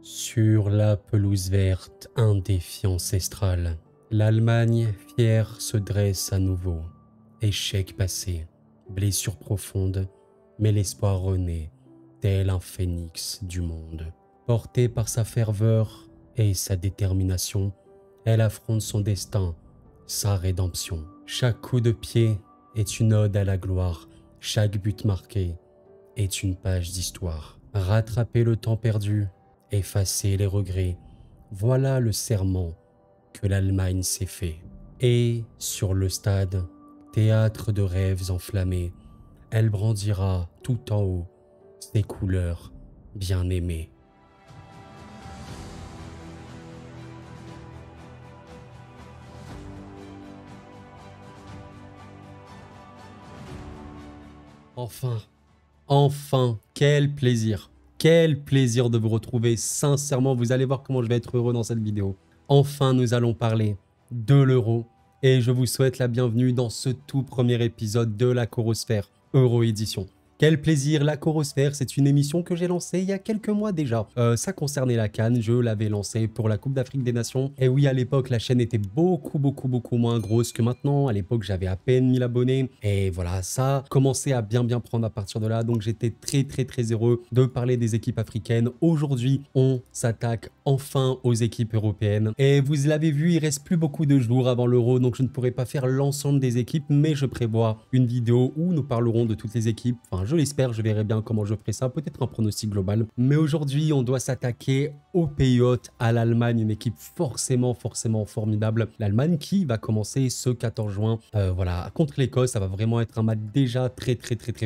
Sur la pelouse verte, un défi ancestral. L'Allemagne, fière, se dresse à nouveau. Échec passé, blessure profonde, mais l'espoir renaît, tel un phénix du monde. Portée par sa ferveur et sa détermination, elle affronte son destin, sa rédemption. Chaque coup de pied est une ode à la gloire, chaque but marqué est une page d'histoire. Rattraper le temps perdu, effacer les regrets, voilà le serment que l'Allemagne s'est fait. Et sur le stade, théâtre de rêves enflammés, elle brandira tout en haut ses couleurs bien-aimées. Enfin, quel plaisir. Quel plaisir de vous retrouver. Sincèrement, vous allez voir comment je vais être heureux dans cette vidéo. Enfin, nous allons parler de l'euro et je vous souhaite la bienvenue dans ce tout premier épisode de la Corosphère Euro Édition. Quel plaisir, la Corosphère, c'est une émission que j'ai lancée il y a quelques mois déjà. Ça concernait la CAN, je l'avais lancée pour la Coupe d'Afrique des Nations. Et oui, à l'époque, la chaîne était beaucoup moins grosse que maintenant. À l'époque, j'avais à peine 1000 abonnés. Et voilà, ça commençait à bien prendre à partir de là. Donc j'étais très heureux de parler des équipes africaines. Aujourd'hui, on s'attaque enfin aux équipes européennes. Et vous l'avez vu, il reste plus beaucoup de jours avant l'Euro, donc je ne pourrai pas faire l'ensemble des équipes, mais je prévois une vidéo où nous parlerons de toutes les équipes. Enfin, je l'espère, je verrai bien comment je ferai ça, peut-être un pronostic global. Mais aujourd'hui, on doit s'attaquer aux pays hôtes, à l'Allemagne, une équipe forcément formidable. L'Allemagne qui va commencer ce 14 juin, voilà, contre l'Écosse. Ça va vraiment être un match déjà très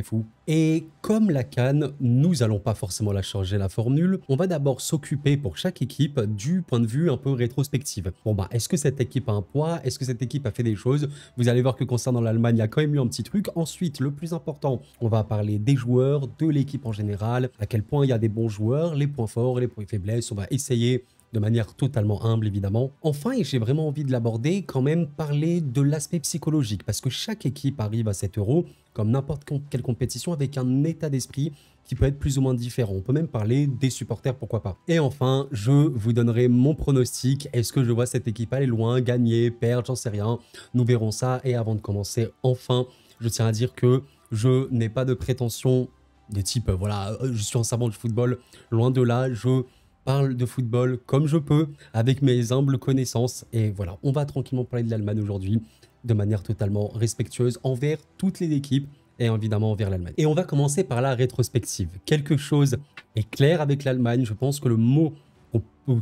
fou. Et comme la CAN, nous allons pas forcément la changer la formule. On va d'abord s'occuper pour chaque équipe du point de vue un peu rétrospective. Bon bah, est-ce que cette équipe a un poids? Est-ce que cette équipe a fait des choses? Vous allez voir que concernant l'Allemagne, il y a quand même eu un petit truc. Ensuite, le plus important, on va parler des joueurs, de l'équipe en général, à quel point il y a des bons joueurs, les points forts, les points faiblesses. On va essayer de manière totalement humble évidemment. Enfin, et j'ai vraiment envie de l'aborder, quand même parler de l'aspect psychologique, parce que chaque équipe arrive à cet Euro, comme n'importe quelle compétition, avec un état d'esprit qui peut être plus ou moins différent. On peut même parler des supporters, pourquoi pas. Et enfin, je vous donnerai mon pronostic. Est-ce que je vois cette équipe aller loin, gagner, perdre, j'en sais rien. Nous verrons ça. Et avant de commencer, enfin, je tiens à dire que je n'ai pas de prétention de type, voilà, je suis un savant du football. Loin de là, je parle de football comme je peux, avec mes humbles connaissances. Et voilà, on va tranquillement parler de l'Allemagne aujourd'hui, de manière totalement respectueuse envers toutes les équipes et évidemment envers l'Allemagne. Et on va commencer par la rétrospective. Quelque chose est clair avec l'Allemagne. Je pense que le mot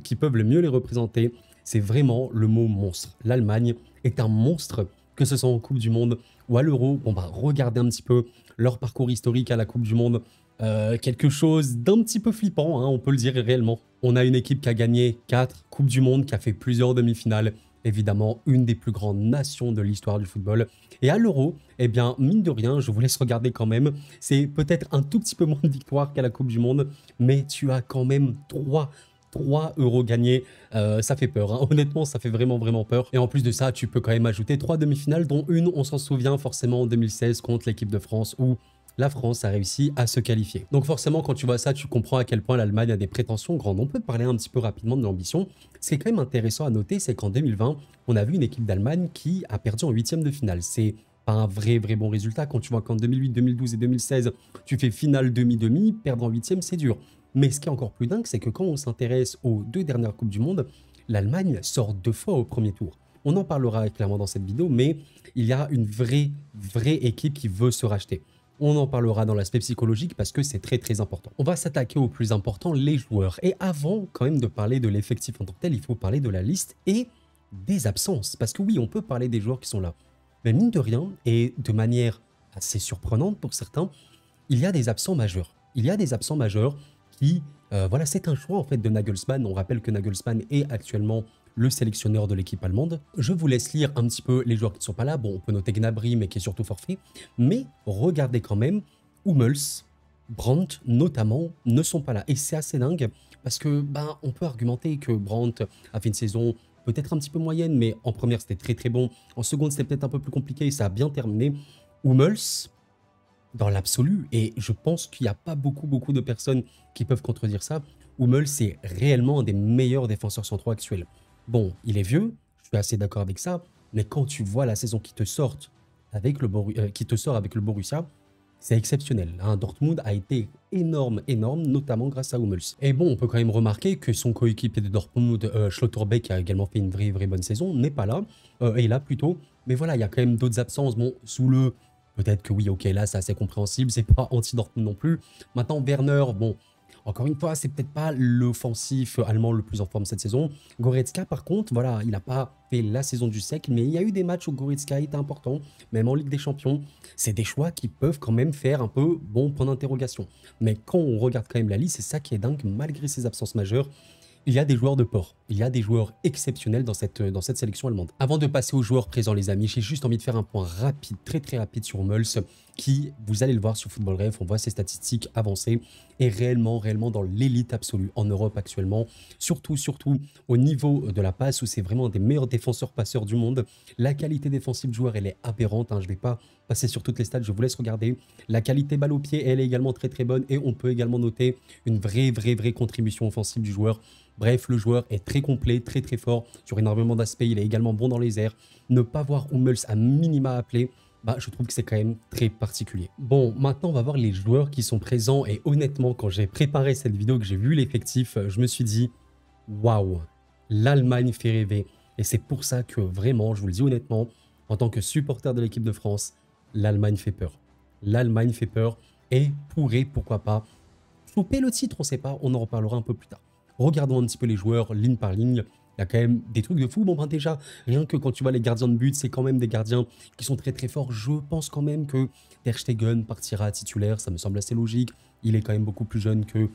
qui peuvent le mieux les représenter, c'est vraiment le mot monstre. L'Allemagne est un monstre, que ce soit en Coupe du Monde ou à l'Euro. On va regarder un petit peu leur parcours historique à la Coupe du Monde. Quelque chose d'un petit peu flippant, hein, on peut le dire réellement. On a une équipe qui a gagné 4 Coupes du Monde, qui a fait plusieurs demi-finales. Évidemment, une des plus grandes nations de l'histoire du football. Et à l'Euro, eh bien, mine de rien, je vous laisse regarder quand même. C'est peut-être un tout petit peu moins de victoires qu'à la Coupe du Monde, mais tu as quand même 3 euros gagnés, ça fait peur, hein. Honnêtement ça fait vraiment peur. Et en plus de ça, tu peux quand même ajouter 3 demi-finales, dont une, on s'en souvient forcément, en 2016 contre l'équipe de France, où la France a réussi à se qualifier. Donc forcément, quand tu vois ça, tu comprends à quel point l'Allemagne a des prétentions grandes. On peut parler un petit peu rapidement de l'ambition. Ce qui est quand même intéressant à noter, c'est qu'en 2020, on a vu une équipe d'Allemagne qui a perdu en huitième de finale. C'est pas un vrai bon résultat quand tu vois qu'en 2008, 2012 et 2016, tu fais finale demi-demi, perdre en huitième, c'est dur. Mais ce qui est encore plus dingue, c'est que quand on s'intéresse aux 2 dernières Coupes du Monde, l'Allemagne sort 2 fois au premier tour. On en parlera clairement dans cette vidéo, mais il y a une vraie équipe qui veut se racheter. On en parlera dans l'aspect psychologique parce que c'est très important. On va s'attaquer au plus important, les joueurs. Et avant quand même de parler de l'effectif en tant que tel, il faut parler de la liste et des absences. Parce que oui, on peut parler des joueurs qui sont là. Mais mine de rien, et de manière assez surprenante pour certains, il y a des absents majeurs. Il y a des absents majeurs qui, voilà, c'est un choix en fait de Nagelsmann. On rappelle que Nagelsmann est actuellement le sélectionneur de l'équipe allemande. Je vous laisse lire un petit peu les joueurs qui ne sont pas là. Bon, on peut noter Gnabry, mais qui est surtout forfait. Mais regardez quand même, Hummels, Brandt notamment, ne sont pas là. Et c'est assez dingue, parce que ben, on peut argumenter que Brandt a fait une saison peut-être un petit peu moyenne, mais en première c'était très bon. En seconde c'était peut-être un peu plus compliqué et ça a bien terminé. Hummels, dans l'absolu. Et je pense qu'il n'y a pas beaucoup de personnes qui peuvent contredire ça. Hummels, c'est réellement un des meilleurs défenseurs centraux actuels. Bon, il est vieux, je suis assez d'accord avec ça, mais quand tu vois la saison qui te sort avec le Borussia, c'est exceptionnel. Hein. Dortmund a été énorme, notamment grâce à Hummels. Et bon, on peut quand même remarquer que son coéquipier de Dortmund, Schlotterbeck, a également fait une vraie bonne saison, n'est pas là, est là plutôt. Mais voilà, il y a quand même d'autres absences. Bon, sous le... Peut-être que oui, ok, là, c'est assez compréhensible, c'est pas anti-Dortmund non plus. Maintenant, Werner, bon... Encore une fois, c'est peut-être pas l'offensif allemand le plus en forme cette saison. Goretzka, par contre, voilà, il n'a pas fait la saison du siècle, mais il y a eu des matchs où Goretzka était important, même en Ligue des Champions. C'est des choix qui peuvent quand même faire un peu bon point d'interrogation. Mais quand on regarde quand même la liste, c'est ça qui est dingue, malgré ses absences majeures. Il y a des joueurs de port, il y a des joueurs exceptionnels dans cette sélection allemande. Avant de passer aux joueurs présents les amis, j'ai juste envie de faire un point rapide, très rapide sur Hummels, qui, vous allez le voir sur Football Ref, on voit ses statistiques avancées, est réellement dans l'élite absolue en Europe actuellement, surtout au niveau de la passe où c'est vraiment un des meilleurs défenseurs passeurs du monde. La qualité défensive du joueur, elle est aberrante, hein. Je ne vais pas passer sur toutes les stats, je vous laisse regarder. La qualité balle au pied, elle est également très bonne et on peut également noter une vraie contribution offensive du joueur. Bref, le joueur est très complet, très fort sur énormément d'aspects. Il est également bon dans les airs. Ne pas voir Hummels à minima appelé, bah, je trouve que c'est quand même très particulier. Bon, maintenant, on va voir les joueurs qui sont présents. Et honnêtement, quand j'ai préparé cette vidéo, que j'ai vu l'effectif, je me suis dit, waouh, l'Allemagne fait rêver. Et c'est pour ça que vraiment, je vous le dis honnêtement, en tant que supporter de l'équipe de France, l'Allemagne fait peur. L'Allemagne fait peur et pourrait, pourquoi pas, choper le titre, on ne sait pas, on en reparlera un peu plus tard. Regardons un petit peu les joueurs ligne par ligne. Il y a quand même des trucs de fou. Bon, ben déjà, rien que quand tu vois les gardiens de but, c'est quand même des gardiens qui sont très forts. Je pense quand même que Ter Stegen partira titulaire. Ça me semble assez logique. Il est quand même beaucoup plus jeune que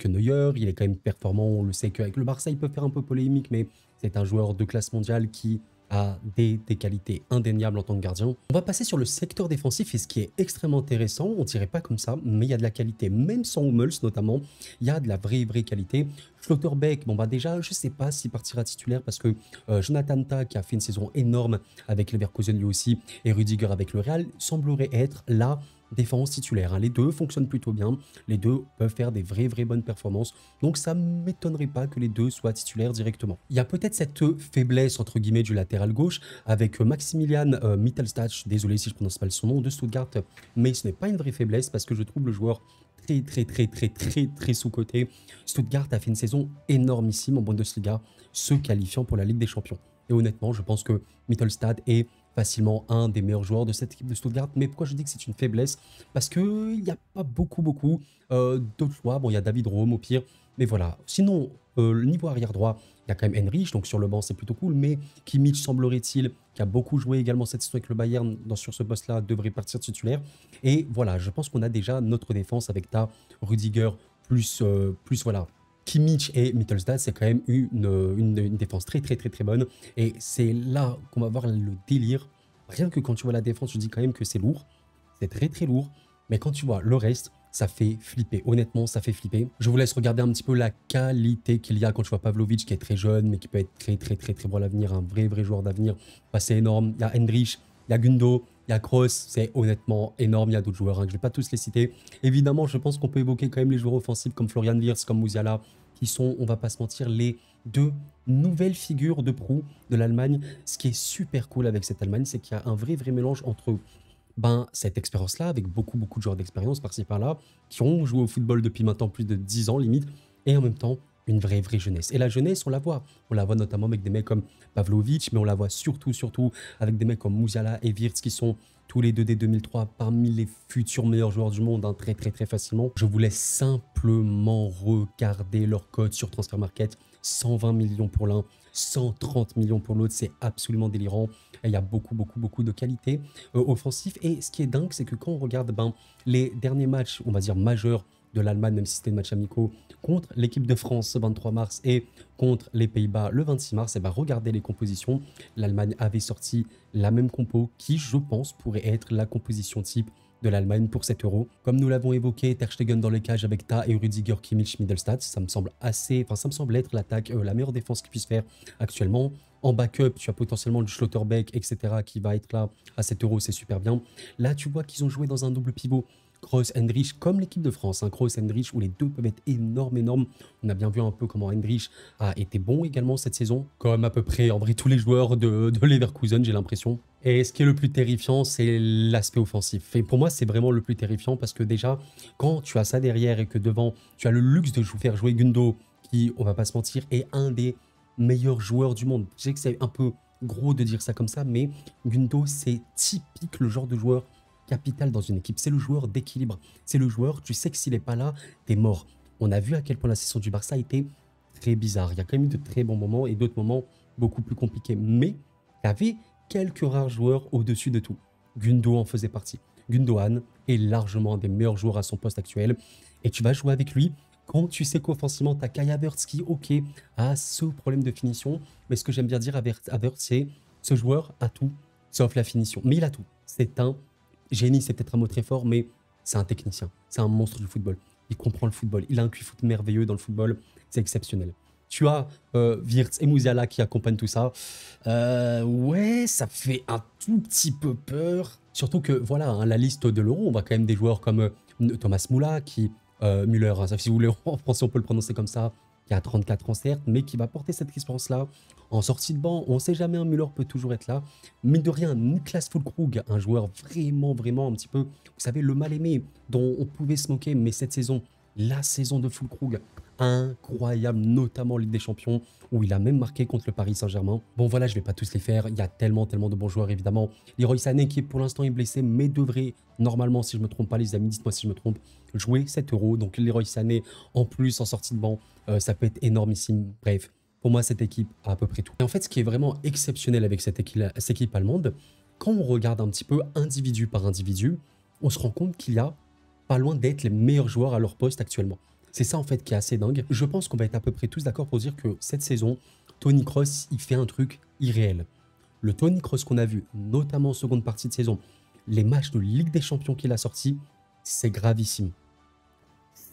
Neuer. Il est quand même performant. On le sait qu'avec le Barça, il peut faire un peu polémique, mais c'est un joueur de classe mondiale qui a des qualités indéniables en tant que gardien. On va passer sur le secteur défensif et ce qui est extrêmement intéressant, on dirait pas comme ça, mais il y a de la qualité, même sans Hummels notamment, il y a de la vraie qualité. Schlotterbeck, bon bah déjà, je sais pas s'il partira titulaire parce que Jonathan Tah, qui a fait une saison énorme avec Leverkusen lui aussi, et Rudiger avec le Real, semblerait être la défense titulaire. Hein. Les deux fonctionnent plutôt bien, les deux peuvent faire des vraies bonnes performances, donc ça ne m'étonnerait pas que les deux soient titulaires directement. Il y a peut-être cette faiblesse entre guillemets du latéral gauche avec Maximilian Mittelstadt, désolé si je prononce pas son nom, de Stuttgart, mais ce n'est pas une vraie faiblesse parce que je trouve le joueur très sous-coté. Stuttgart a fait une saison énormissime en Bundesliga, se qualifiant pour la Ligue des Champions. Et honnêtement, je pense que Mittelstadt est facilement un des meilleurs joueurs de cette équipe de Stuttgart. Mais pourquoi je dis que c'est une faiblesse? Parce qu'il n'y a pas beaucoup d'autres choix. Bon, il y a David Raum au pire. Mais voilà. Sinon, le niveau arrière droit, il y a quand même Henrich. Donc sur le banc, c'est plutôt cool. Mais Kimmich, semblerait-il, qui a beaucoup joué également cette saison avec le Bayern sur ce poste-là, devrait partir titulaire. Et voilà, je pense qu'on a déjà notre défense avec Tah, Rudiger, plus voilà. Kimmich et Mittelstadt, c'est quand même une défense très bonne. Et c'est là qu'on va voir le délire. Rien que quand tu vois la défense, tu dis quand même que c'est lourd. C'est très lourd. Mais quand tu vois le reste, ça fait flipper. Honnêtement, ça fait flipper. Je vous laisse regarder un petit peu la qualité qu'il y a quand tu vois Pavlovic, qui est très jeune, mais qui peut être très bon à l'avenir. Un vrai joueur d'avenir. Bah, c'est énorme. Il y a Hendrich, il y a Gundo, il y a Kroos, c'est honnêtement énorme. Il y a d'autres joueurs, hein, que je ne vais pas tous les citer. Évidemment, je pense qu'on peut évoquer quand même les joueurs offensifs comme Florian Wirtz, comme Musiala, qui sont, on va pas se mentir, les deux nouvelles figures de proue de l'Allemagne. Ce qui est super cool avec cette Allemagne, c'est qu'il y a un vrai mélange entre cette expérience-là, avec beaucoup de joueurs d'expérience par-ci par-là, qui ont joué au football depuis maintenant plus de 10 ans limite, et en même temps, une vraie jeunesse. Et la jeunesse, on la voit notamment avec des mecs comme Pavlovic, mais on la voit surtout avec des mecs comme Musiala et Wirtz, qui sont tous les deux dès 2003 parmi les futurs meilleurs joueurs du monde, hein, très facilement. Je vous laisse simplement regarder leur code sur Transfermarkt. 120 millions pour l'un, 130 millions pour l'autre, c'est absolument délirant. Et il y a beaucoup de qualité offensive. Et ce qui est dingue, c'est que quand on regarde les derniers matchs, on va dire majeurs de l'Allemagne, même si c'était des matchs amicaux, contre l'équipe de France le 23 mars et contre les Pays-Bas le 26 mars, et regardez les compositions. L'Allemagne avait sorti la même compo qui, je pense, pourrait être la composition type de l'Allemagne pour cet Euro. Comme nous l'avons évoqué, Ter Stegen dans les cages avec Ta et Rüdiger, Kimmich, Mittelstadt, ça me semble être l'attaque, la meilleure défense qu'ils puissent faire actuellement. En backup, tu as potentiellement le Schlotterbeck, etc. qui va être là à cet Euro, c'est super bien. Là, tu vois qu'ils ont joué dans un double pivot. Kroos, Hendrich, comme l'équipe de France, hein, Kroos, Hendrich, où les deux peuvent être énormes. On a bien vu un peu comment Hendrich a été bon également cette saison, comme à peu près en vrai tous les joueurs de Leverkusen, j'ai l'impression. Et ce qui est le plus terrifiant, c'est l'aspect offensif. Et pour moi, c'est vraiment le plus terrifiant parce que déjà, quand tu as ça derrière et que devant, tu as le luxe de faire jouer Gundo, qui, on va pas se mentir, est un des meilleurs joueurs du monde. Je sais que c'est un peu gros de dire ça comme ça, mais Gundo, c'est typique le genre de joueur capital dans une équipe. C'est le joueur d'équilibre. C'est le joueur, tu sais que s'il n'est pas là, t'es mort. On a vu à quel point la saison du Barça était très bizarre. Il y a quand même eu de très bons moments et d'autres moments beaucoup plus compliqués. Mais il y avait quelques rares joueurs au-dessus de tout. Gundo en faisait partie. Gundogan est largement un des meilleurs joueurs à son poste actuel. Et tu vas jouer avec lui quand tu sais qu'offensivement, tu as Kai Havertz qui, ok, a ce problème de finition. Mais ce que j'aime bien dire à Havertz, c'est ce joueur a tout, sauf la finition. Mais il a tout. C'est un génie, c'est peut-être un mot très fort, mais c'est un technicien. C'est un monstre du football. Il comprend le football. Il a un QI foot merveilleux dans le football. C'est exceptionnel. Tu as Wirtz et Musiala qui accompagnent tout ça. Ouais, ça fait un tout petit peu peur. Surtout que, voilà, hein, la liste de l'Euro, on voit quand même des joueurs comme Thomas Müller, Müller, hein, si vous voulez, en français, on peut le prononcer comme ça, qui a 34 ans certes, mais qui va porter cette expérience-là. En sortie de banc, on ne sait jamais, un Müller peut toujours être là. Mais de rien, Niklas Füllkrug, un joueur vraiment un petit peu, vous savez, le mal-aimé dont on pouvait se moquer, mais cette saison, la saison de Füllkrug, incroyable, notamment en Ligue des Champions, où il a même marqué contre le Paris Saint-Germain. Bon voilà, je ne vais pas tous les faire, il y a tellement de bons joueurs évidemment. Leroy Sané qui pour l'instant est blessé, mais devrait normalement, si je ne me trompe pas les amis, dites-moi si je me trompe, jouer 7 euros. Donc Leroy Sané en plus en sortie de banc, ça peut être énormissime. Bref, pour moi cette équipe a à peu près tout. Et en fait, ce qui est vraiment exceptionnel avec cette équipe allemande, quand on regarde un petit peu individu par individu, on se rend compte qu'il y a pas loin d'être les meilleurs joueurs à leur poste actuellement. C'est ça en fait qui est assez dingue. Je pense qu'on va être à peu près tous d'accord pour dire que cette saison, Toni Kroos, il fait un truc irréel. Le Toni Kroos qu'on a vu, notamment en seconde partie de saison, les matchs de Ligue des Champions qu'il a sortis, c'est gravissime.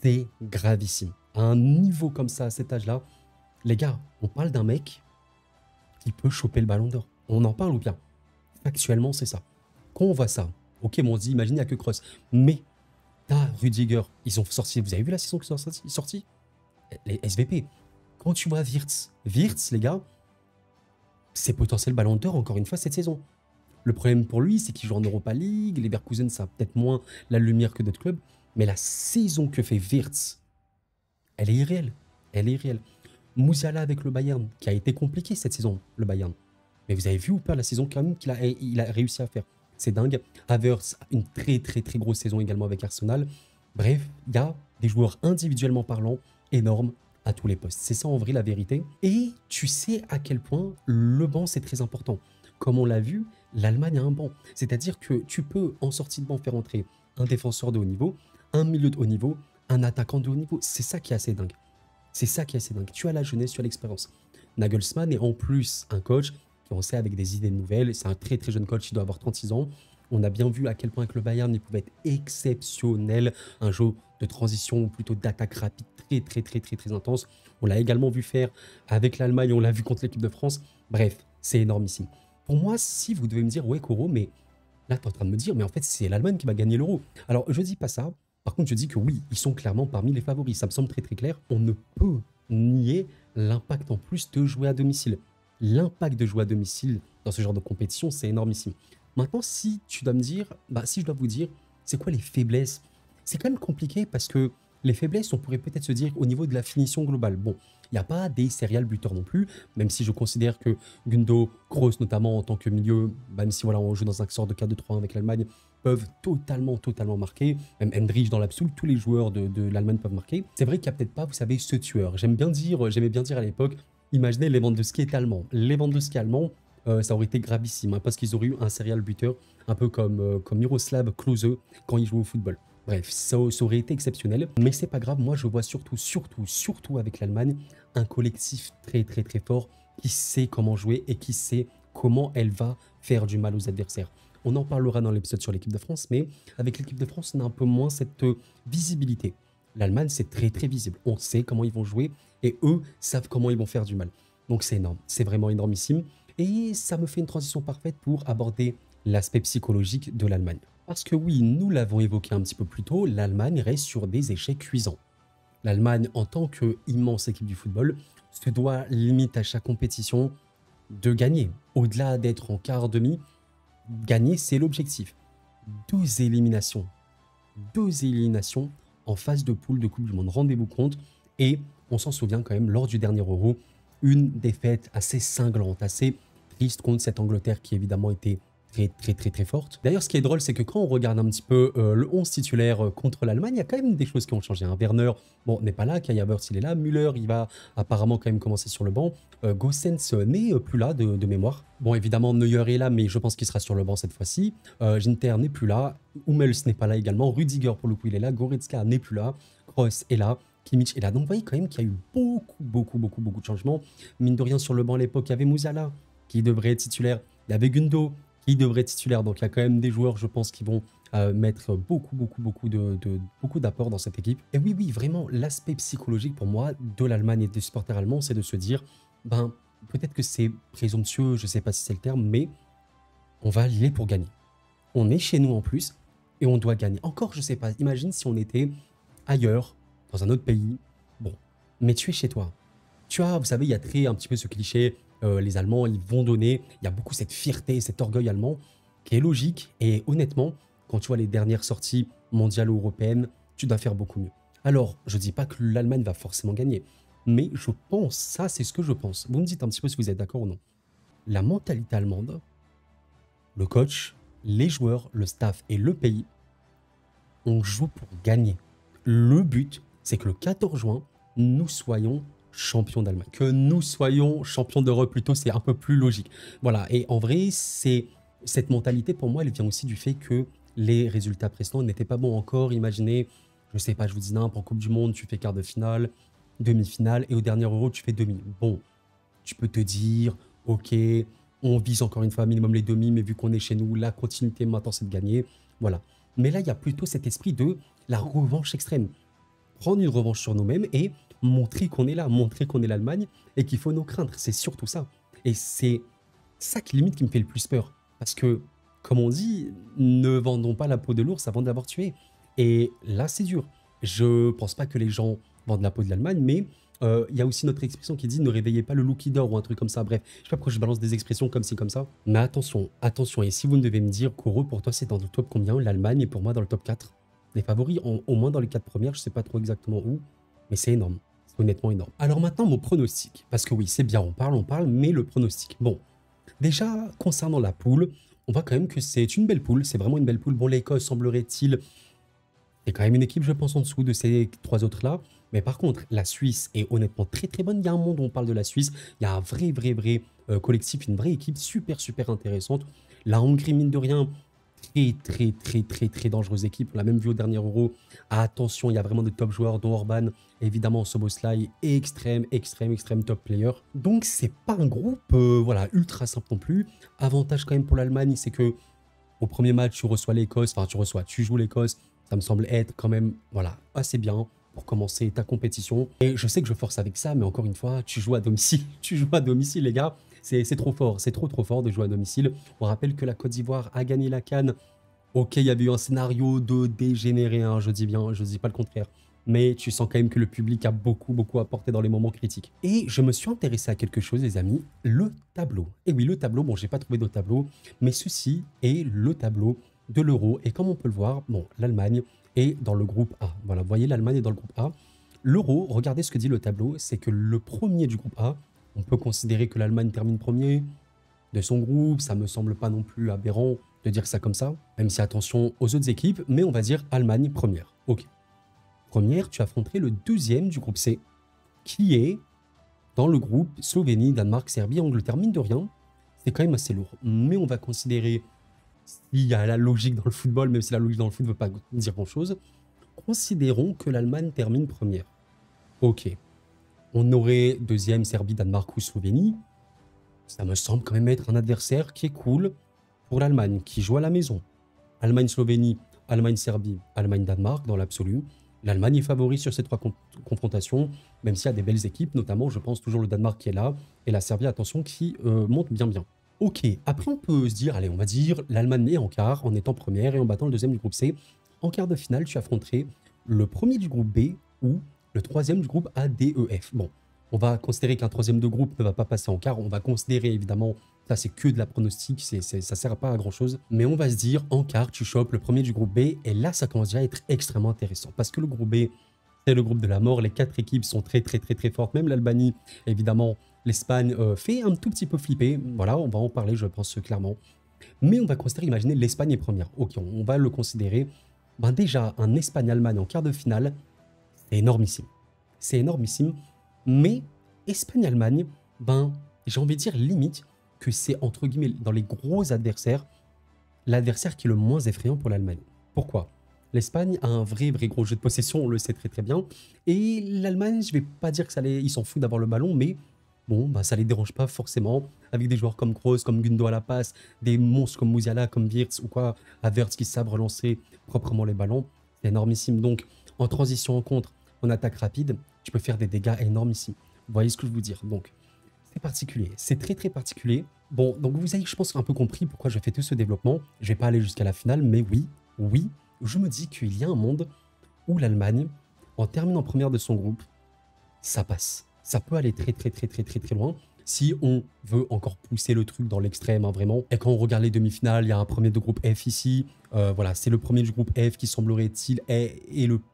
C'est gravissime. À un niveau comme ça, à cet âge-là, les gars, on parle d'un mec qui peut choper le ballon d'or. On en parle ou bien? Factuellement, c'est ça. Quand on voit ça, ok, bon, on se dit, imagine, il n'y a que Kroos. Mais t'as Rüdiger, ils ont sorti, vous avez vu la saison qu'ils ont sorti? Les SVP. Quand tu vois Wirtz, les gars, c'est potentiel ballon d'or encore une fois cette saison. Le problème pour lui, c'est qu'il joue en Europa League, les Leverkusen, ça a peut-être moins la lumière que d'autres clubs, mais la saison que fait Wirtz, elle est irréelle. Elle est irréelle. Musiala avec le Bayern, qui a été compliqué cette saison, le Bayern. Mais vous avez vu ou pas la saison quand même qu'il a réussi à faire? C'est dingue. Havertz, une très grosse saison également avec Arsenal. Bref, il y a des joueurs individuellement parlant énormes à tous les postes. C'est ça en vrai la vérité. Et tu sais à quel point le banc c'est très important. Comme on l'a vu, l'Allemagne a un banc. C'est-à-dire que tu peux en sortie de banc faire entrer un défenseur de haut niveau, un milieu de haut niveau, un attaquant de haut niveau. C'est ça qui est assez dingue. C'est ça qui est assez dingue. Tu as la jeunesse, tu as l'expérience. Nagelsmann est en plus un coach qui en sait avec des idées nouvelles. C'est un très jeune coach, il doit avoir 36 ans. On a bien vu à quel point avec le Bayern, il pouvait être exceptionnel. Un jeu de transition ou plutôt d'attaque rapide très intense. On l'a également vu faire avec l'Allemagne, on l'a vu contre l'équipe de France. Bref, c'est énormissime. Pour moi, si vous devez me dire, ouais Koro, mais là tu es en train de me dire, mais en fait c'est l'Allemagne qui va gagner l'Euro. Alors je dis pas ça. Par contre, je dis que oui, ils sont clairement parmi les favoris. Ça me semble très clair. On ne peut nier l'impact en plus de jouer à domicile. L'impact de jouer à domicile dans ce genre de compétition, c'est énormissime. Maintenant, si tu dois me dire, si je dois vous dire, c'est quoi les faiblesses? C'est quand même compliqué parce que les faiblesses, on pourrait peut-être se dire au niveau de la finition globale. Bon, il n'y a pas des serial buteurs non plus, même si je considère que Gundo, Kroos notamment en tant que milieu, même si voilà, on joue dans un sort de 4-2-3-1 avec l'Allemagne, peuvent totalement marquer. Même Hendrich dans l'absolu, tous les joueurs de l'Allemagne peuvent marquer. C'est vrai qu'il n'y a peut-être pas, vous savez, ce tueur. J'aimais bien dire à l'époque, imaginez Lewandowski est allemand. Lewandowski allemand, ça aurait été gravissime, hein, parce qu'ils auraient eu un serial buteur, un peu comme Miroslav Klose quand il jouait au football. Bref, ça aurait été exceptionnel, mais c'est pas grave. Moi, je vois surtout avec l'Allemagne, un collectif très fort qui sait comment jouer et qui sait comment elle va faire du mal aux adversaires. On en parlera dans l'épisode sur l'équipe de France, mais avec l'équipe de France, on a un peu moins cette visibilité. L'Allemagne, c'est très très visible. On sait comment ils vont jouer et eux savent comment ils vont faire du mal. Donc c'est énorme, c'est vraiment énormissime. Et ça me fait une transition parfaite pour aborder l'aspect psychologique de l'Allemagne. Parce que oui, nous l'avons évoqué un petit peu plus tôt, l'Allemagne reste sur des échecs cuisants. L'Allemagne, en tant qu'immense équipe du football, se doit limite à chaque compétition de gagner. Au-delà d'être en quart demi, gagner, c'est l'objectif. Deux éliminations en phase de poule de Coupe du Monde, rendez-vous compte. Et on s'en souvient quand même, lors du dernier Euro, une défaite assez cinglante, assez triste contre cette Angleterre qui évidemment était très forte. D'ailleurs, ce qui est drôle, c'est que quand on regarde un petit peu le 11 titulaire contre l'Allemagne, il y a quand même des choses qui ont changé. Hein. Werner, bon, n'est pas là, Kai Havertz, il est là, Müller, il va apparemment quand même commencer sur le banc. Gosens n'est plus là de mémoire. Bon, évidemment, Neuer est là, mais je pense qu'il sera sur le banc cette fois-ci. Ginter n'est plus là, Hummels n'est pas là également, Rudiger, pour le coup, il est là, Goretzka n'est plus là, Kroos est là, Kimmich est là. Donc, vous voyez quand même qu'il y a eu beaucoup de changements. Mine de rien, sur le banc à l'époque, il y avait Musiala, qui devrait être titulaire. Il y avait Gundo, qui devrait être titulaire. Donc, il y a quand même des joueurs, je pense, qui vont mettre beaucoup d'apports dans cette équipe. Et oui, vraiment, l'aspect psychologique pour moi de l'Allemagne et des supporters allemands, c'est de se dire, ben, peut-être que c'est présomptueux, je ne sais pas si c'est le terme, mais on va y aller pour gagner. On est chez nous en plus et on doit gagner. Encore, je ne sais pas, imagine si on était ailleurs, dans un autre pays, bon, mais tu es chez toi. Tu as, vous savez, il y a un petit peu ce cliché, les Allemands, ils vont donner, il y a beaucoup cette fierté, cet orgueil allemand, qui est logique, et honnêtement, quand tu vois les dernières sorties mondiales ou européennes, tu dois faire beaucoup mieux. Alors, je ne dis pas que l'Allemagne va forcément gagner, mais je pense, ça c'est ce que je pense. Vous me dites un petit peu si vous êtes d'accord ou non. La mentalité allemande, le coach, les joueurs, le staff et le pays, on joue pour gagner. Le but, c'est que le 14 juin, nous soyons champions d'Allemagne. Que nous soyons champions d'Europe plutôt, c'est un peu plus logique. Voilà, et en vrai, cette mentalité, pour moi, elle vient aussi du fait que les résultats précédents n'étaient pas bons encore. Imaginez, je sais pas, je vous dis n'importe, en Coupe du Monde, tu fais quart de finale, demi-finale, et au dernier Euro, tu fais demi. Bon, tu peux te dire, ok, on vise encore une fois minimum les demi, mais vu qu'on est chez nous, la continuité maintenant, c'est de gagner. Voilà. Mais là, il y a plutôt cet esprit de la revanche extrême. Prendre une revanche sur nous-mêmes et montrer qu'on est là, montrer qu'on est l'Allemagne et qu'il faut nous craindre. C'est surtout ça. Et c'est ça qui limite qui me fait le plus peur. Parce que, comme on dit, ne vendons pas la peau de l'ours avant de l'avoir tué. Et là, c'est dur. Je pense pas que les gens vendent la peau de l'Allemagne, mais il y a aussi notre expression qui dit ne réveillez pas le loup qui dort ou un truc comme ça. Bref, je sais pas pourquoi je balance des expressions comme ci, comme ça. Mais attention, attention. Et si vous devez me dire, Koro, pour toi, c'est dans le top combien? L'Allemagne est pour moi dans le top 4. Les favoris, au moins dans les 4 premières, je sais pas trop exactement où, mais c'est énorme. C'est honnêtement énorme. Alors maintenant, mon pronostic. Parce que oui, c'est bien, on parle, mais le pronostic. Bon, déjà, concernant la poule, on voit quand même que c'est une belle poule. C'est vraiment une belle poule. Bon, l'Écosse, semblerait-il, c'est quand même une équipe, je pense, en dessous de ces 3 autres-là. Mais par contre, la Suisse est honnêtement très bonne. Il y a un monde où on parle de la Suisse. Il y a un vrai collectif, une vraie équipe super intéressante. La Hongrie, mine de rien, très dangereuse équipe. On l'a même vu au dernier Euro. Attention, il y a vraiment de top joueurs, dont Orban, évidemment Szoboszlai, extrême top player. Donc c'est pas un groupe voilà, ultra simple non plus. Avantage quand même pour l'Allemagne, c'est que au premier match, tu joues l'Écosse. Ça me semble être quand même voilà, assez bien pour commencer ta compétition. Et je sais que je force avec ça, mais encore une fois, tu joues à domicile. Tu joues à domicile, les gars. C'est trop fort, c'est trop fort de jouer à domicile. On rappelle que la Côte d'Ivoire a gagné la CAN. Ok, il y avait eu un scénario de dégénéré, hein, je dis bien, je dis pas le contraire. Mais tu sens quand même que le public a beaucoup apporté dans les moments critiques. Et je me suis intéressé à quelque chose, les amis, le tableau. Et oui, le tableau, bon, j'ai pas trouvé d'autre tableau, mais ceci est le tableau de l'Euro. Et comme on peut le voir, bon, l'Allemagne est dans le groupe A. Voilà, vous voyez, l'Allemagne est dans le groupe A. L'Euro, regardez ce que dit le tableau, c'est que le premier du groupe A, on peut considérer que l'Allemagne termine premier de son groupe, ça me semble pas non plus aberrant de dire ça comme ça, même si attention aux autres équipes, mais on va dire Allemagne première. Ok. Première, tu affronterais le deuxième du groupe C, qui est dans le groupe Slovénie, Danemark, Serbie, Angleterre. Mine de rien, c'est quand même assez lourd. Mais on va considérer, s'il y a la logique dans le football, même si la logique dans le foot ne veut pas dire grand-chose, considérons que l'Allemagne termine première. Ok. On aurait deuxième Serbie, Danemark ou Slovénie. Ça me semble quand même être un adversaire qui est cool. pour l'Allemagne qui joue à la maison, Allemagne-Slovénie, Allemagne-Serbie, Allemagne-Danemark dans l'absolu, l'Allemagne est favori sur ces trois confrontations, même s'il y a des belles équipes, notamment je pense toujours le Danemark qui est là, et la Serbie, attention, qui monte bien bien. Ok, après on peut se dire, allez on va dire, l'Allemagne est en quart en étant première et en battant le deuxième du groupe C. En quart de finale, tu affronterais le premier du groupe B ou le troisième du groupe A, D, E, F. Bon, on va considérer qu'un troisième de groupe ne va pas passer en quart, on va considérer évidemment, ça c'est que de la pronostic, ça sert pas à grand chose, mais on va se dire, en quart, tu chopes le premier du groupe B, et là ça commence déjà à être extrêmement intéressant, parce que le groupe B, c'est le groupe de la mort, les 4 équipes sont très fortes, même l'Albanie, évidemment, l'Espagne fait un tout petit peu flipper, voilà, on va en parler je pense clairement, mais on va considérer, imaginez l'Espagne est première, ok, on va le considérer, ben déjà un Espagne-Allemagne en quart de finale, c'est énormissime, mais Espagne-Allemagne, ben j'ai envie de dire limite que c'est entre guillemets dans les gros adversaires, l'adversaire qui est le moins effrayant pour l'Allemagne. Pourquoi? L'Espagne a un vrai gros jeu de possession, on le sait très bien. Et l'Allemagne, je vais pas dire que ça ils s'en foutent d'avoir le ballon, mais bon, bah, ça les dérange pas forcément. Avec des joueurs comme Kroos, comme Gundo à la passe, des monstres comme Musiala, comme Wirtz ou quoi, Havertz qui savent relancer proprement les ballons, c'est énormissime. Donc, en transition en contre, en attaque rapide, tu peux faire des dégâts énormissimes. Vous voyez ce que je veux dire? Donc, c'est particulier, c'est très particulier. Bon, donc vous avez, je pense, un peu compris pourquoi je fais tout ce développement. Je vais pas aller jusqu'à la finale, mais oui, je me dis qu'il y a un monde où l'Allemagne, en terminant première de son groupe, ça passe. Ça peut aller très loin. Si on veut encore pousser le truc dans l'extrême, hein, vraiment. Et quand on regarde les demi-finales, il y a un premier de groupe F ici. Voilà, c'est le premier du groupe F qui semblerait-il est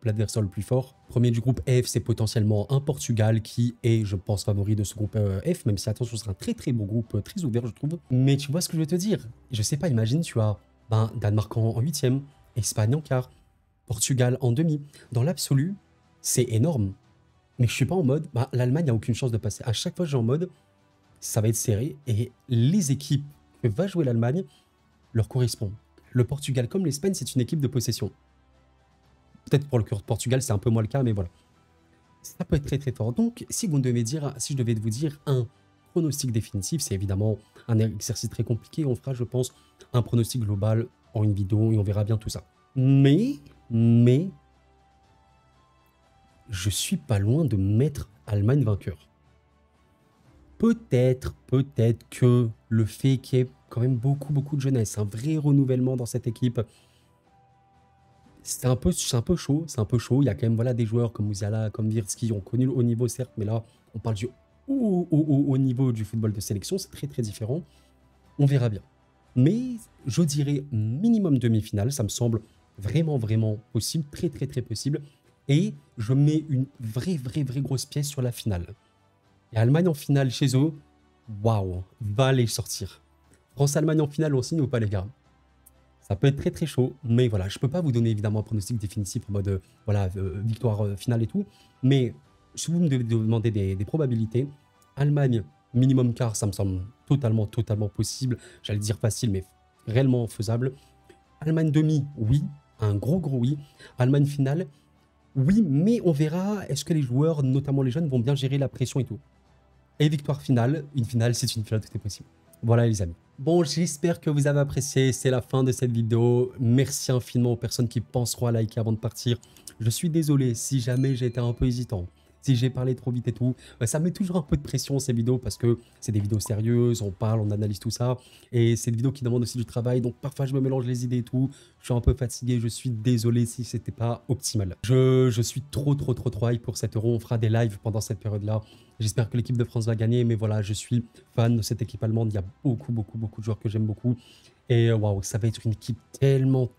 l'adversaire le plus fort. Premier du groupe F, c'est potentiellement un Portugal qui est, je pense, favori de ce groupe F, même si, attention, ce sera un très beau groupe, très ouvert, je trouve. Mais tu vois ce que je veux te dire? Je sais pas, imagine, tu as Danemark en 8e, Espagne en quart, Portugal en demi. Dans l'absolu, c'est énorme. Mais je suis pas en mode, l'Allemagne n'a aucune chance de passer. À chaque fois, je suis en mode, ça va être serré. Et les équipes que va jouer l'Allemagne leur correspondent. Le Portugal, comme l'Espagne, c'est une équipe de possession. Peut-être pour le Portugal, c'est un peu moins le cas, mais voilà. Ça peut être très fort. Donc, si je devais vous dire un pronostic définitif, c'est évidemment un exercice très compliqué. On fera, je pense, un pronostic global en une vidéo et on verra bien tout ça. Mais, je suis pas loin de mettre Allemagne vainqueur. Peut-être que le fait qu'il y ait quand même beaucoup de jeunesse, un vrai renouvellement dans cette équipe, c'est un peu chaud, Il y a quand même voilà, des joueurs comme Musiala, comme Wirtz qui ont connu le haut niveau, certes, mais là, on parle du haut niveau du football de sélection, c'est très différent. On verra bien. Mais je dirais minimum demi-finale, ça me semble vraiment possible, très possible. Et je mets une vraie grosse pièce sur la finale. Et Allemagne en finale chez eux, waouh, va les sortir. France-Allemagne en finale, on signe ou pas les gars? Ça peut être très chaud, mais voilà, je peux pas vous donner évidemment un pronostic définitif en mode victoire finale et tout. Mais si vous me devez demander des probabilités, Allemagne minimum quart, ça me semble totalement possible. J'allais dire facile, mais réellement faisable. Allemagne demi, oui, un gros oui. Allemagne finale, oui, mais on verra, est-ce que les joueurs, notamment les jeunes, vont bien gérer la pression et tout. Et victoire finale, une finale, c'est une finale, tout est possible. Voilà les amis. Bon, j'espère que vous avez apprécié, c'est la fin de cette vidéo. Merci infiniment aux personnes qui penseront à liker avant de partir. Je suis désolé si jamais j'ai été un peu hésitant, si j'ai parlé trop vite et tout. Ça met toujours un peu de pression ces vidéos parce que c'est des vidéos sérieuses, on parle, on analyse tout ça. Et c'est des vidéos qui demandent aussi du travail, donc parfois je me mélange les idées et tout. Je suis un peu fatigué, je suis désolé si c'était pas optimal. Je suis trop hype pour 7 €. On fera des lives pendant cette période-là. J'espère que l'équipe de France va gagner, mais voilà, je suis fan de cette équipe allemande. Il y a beaucoup de joueurs que j'aime beaucoup. Et waouh, ça va être une équipe tellement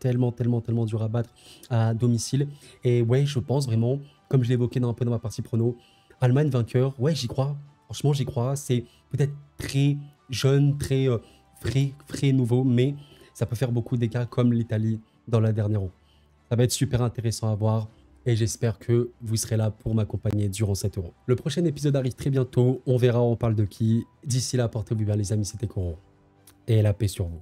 dure à battre à domicile. Et ouais, je pense vraiment, comme je l'évoquais un peu dans ma partie prono, Allemagne vainqueur, ouais, j'y crois. Franchement, j'y crois. C'est peut-être très jeune, très frais, nouveau, mais ça peut faire beaucoup d'écarts comme l'Italie dans la dernière roue. Ça va être super intéressant à voir. Et j'espère que vous serez là pour m'accompagner durant 7 €. Le prochain épisode arrive très bientôt. On verra, on parle de qui. D'ici là, portez-vous bien les amis, c'était Coron. Et la paix sur vous.